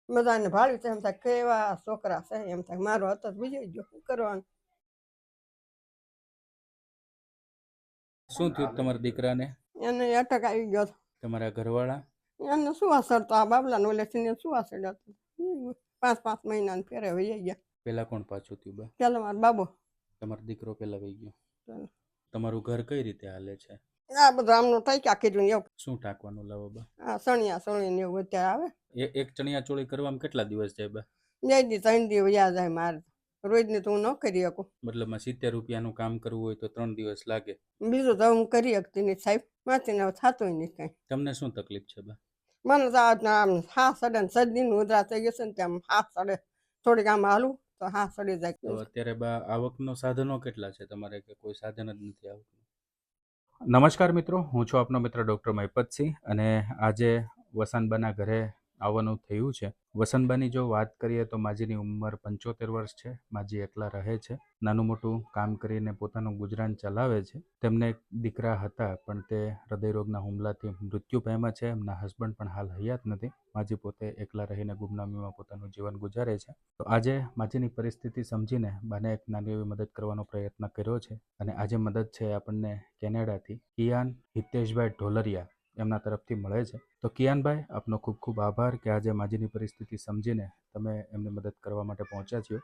બધાને ભાળ્યું તો એમ થાય કેવા છોકરા છે, એમ થાય મારો હતો તો બીજો ગયો, શું કરવાનું. શું થયું તમારા દીકરાને? એને અટક આવી ગયો. તમારા ઘરવાળા? એને શું અસર તો આ બાબલાને ઓલેથી શું અસર હતું. 5 મહિનાને ફેરે વહી ગયા. પેલા કોણ પાછું થયું બા? પેલો મારો બાબો. તમારો દીકરો પેલા વહી ગયો. તમારું ઘર કઈ રીતે હાલે છે? આ બધું આમનું ટાંક્યા કીધું ને એવું. શું ટાંકવાનું લાવો બા? આ સણિયા સણી ને એવું અત્યારે આવે. એક ચણિયા ચોળી કરવામાં કેટલા દિવસ જાય બા? 2 દી 3 દી યાદ આવે મારે. રોજની તો હું ન કરી શકું. મતલબમાં 70 રૂપિયાનું કામ કરવું હોય તો 3 દિવસ લાગે. બીજું તો હું કરી શકતી નહીં સાહેબ, માંથી ને થતું નહીં કઈ. તમને શું તકલીફ છે બા? મને તો આમ હાથ સડે ને સદીનું ઉધરા થઈ ગયું છે ને તેમ હાથ સડે. થોડીક આમ હાલું તો હાથ સડી જાય. તો અત્યારે બા આવકનો સાધનો કેટલા છે તમારે, કે કોઈ સાધન જ નથી આવતું? નમસ્કાર મિત્રો, હું છું આપનો મિત્ર ડૉક્ટર મહિપતસિંહ અને આજે વસંતબાના ઘરે આવવાનું થયું છે. વસંતબાની જો વાત કરીએ તો માજીની ઉંમર 75 વર્ષ છે. માજી એકલા રહે છે, નાનું મોટું કામ કરીને પોતાનું ગુજરાન ચલાવે છે. તેમને એક દીકરા હતા પણ તે હૃદયરોગના હુમલાથી મૃત્યુ પામ્યા છે. એમના હસબન્ડ પણ હાલ હયાત નથી. માજી પોતે એકલા રહીને ગુમનામીમાં પોતાનું જીવન ગુજારે છે. તો આજે માજીની પરિસ્થિતિ સમજીને બાને એક નાની એવી મદદ કરવાનો પ્રયત્ન કર્યો છે અને આજે મદદ છે આપણને કેનેડાથી કિયાન હિતેશભાઈ ઢોલરિયા એમના તરફથી મળે છે. તો કિયાનભાઈ, આપનો ખૂબ ખૂબ આભાર કે આજે માજીની પરિસ્થિતિ સમજીને તમે એમની મદદ કરવા માટે પહોંચ્યા છો.